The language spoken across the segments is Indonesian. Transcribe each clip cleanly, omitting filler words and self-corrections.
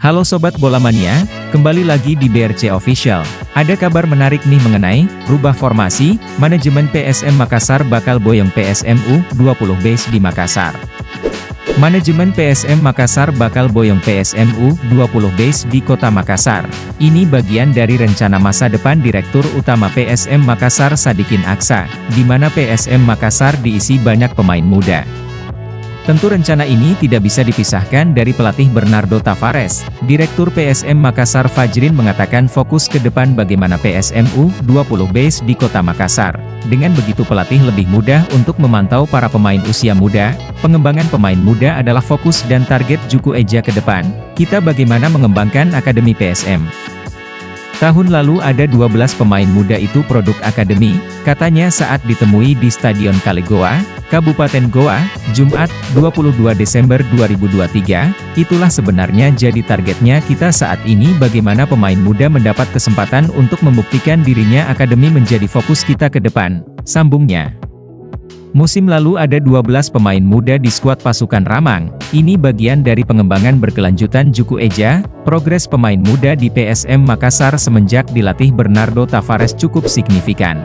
Halo Sobat Bola Mania, kembali lagi di BRC Official. Ada kabar menarik nih mengenai rubah formasi, manajemen PSM Makassar bakal boyong PSM U20 Base di Makassar. Manajemen PSM Makassar bakal boyong PSM U20 Base di Kota Makassar. Ini bagian dari rencana masa depan Direktur Utama PSM Makassar Sadikin Aksa, di mana PSM Makassar diisi banyak pemain muda. Tentu rencana ini tidak bisa dipisahkan dari pelatih Bernardo Tavares. Direktur PSM Makassar Fajrin mengatakan fokus ke depan bagaimana PSM U20 Base di Kota Makassar. Dengan begitu pelatih lebih mudah untuk memantau para pemain usia muda. Pengembangan pemain muda adalah fokus dan target Juku Eja ke depan. Kita bagaimana mengembangkan Akademi PSM. Tahun lalu ada 12 pemain muda itu produk akademi, katanya saat ditemui di Stadion Kalegoa, Kabupaten Goa, Jumat, 22 Desember 2023, itulah sebenarnya jadi targetnya kita saat ini bagaimana pemain muda mendapat kesempatan untuk membuktikan dirinya akademi menjadi fokus kita ke depan, sambungnya. Musim lalu ada 12 pemain muda di skuad pasukan Ramang, ini bagian dari pengembangan berkelanjutan Juku Eja. Progres pemain muda di PSM Makassar semenjak dilatih Bernardo Tavares cukup signifikan.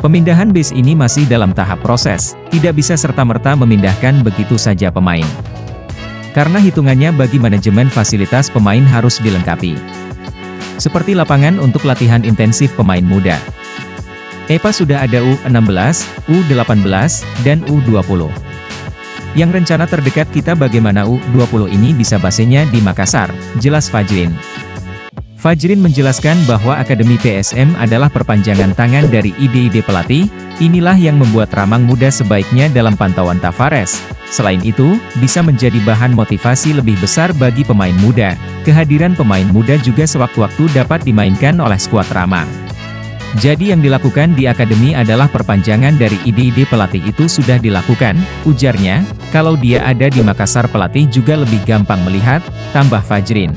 Pemindahan base ini masih dalam tahap proses, tidak bisa serta-merta memindahkan begitu saja pemain. Karena hitungannya bagi manajemen fasilitas pemain harus dilengkapi. Seperti lapangan untuk latihan intensif pemain muda. EPA sudah ada U16, U18, dan U20. Yang rencana terdekat kita bagaimana U20 ini bisa basenya di Makassar, jelas Fajrin. Fajrin menjelaskan bahwa Akademi PSM adalah perpanjangan tangan dari ide-ide pelatih, inilah yang membuat Ramang muda sebaiknya dalam pantauan Tavares. Selain itu, bisa menjadi bahan motivasi lebih besar bagi pemain muda. Kehadiran pemain muda juga sewaktu-waktu dapat dimainkan oleh skuad Ramang. Jadi yang dilakukan di akademi adalah perpanjangan dari ide-ide pelatih itu sudah dilakukan, ujarnya, kalau dia ada di Makassar pelatih juga lebih gampang melihat, tambah Fajrin.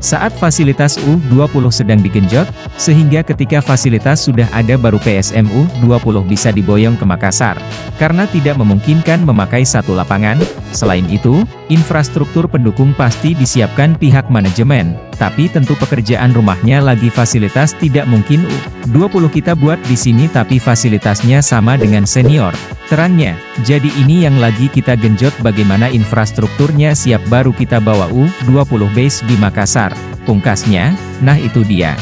Saat fasilitas U20 sedang digenjot, sehingga ketika fasilitas sudah ada baru PSM U20 bisa diboyong ke Makassar. Karena tidak memungkinkan memakai satu lapangan, selain itu, infrastruktur pendukung pasti disiapkan pihak manajemen, tapi tentu pekerjaan rumahnya lagi fasilitas tidak mungkin U20 kita buat di sini tapi fasilitasnya sama dengan senior. Terangnya, jadi ini yang lagi kita genjot bagaimana infrastrukturnya siap baru kita bawa U20 Base di Makassar, pungkasnya, nah itu dia.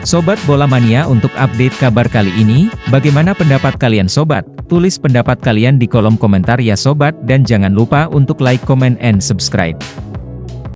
Sobat Bola Mania untuk update kabar kali ini, bagaimana pendapat kalian sobat? Tulis pendapat kalian di kolom komentar ya sobat dan jangan lupa untuk like, comment, and subscribe.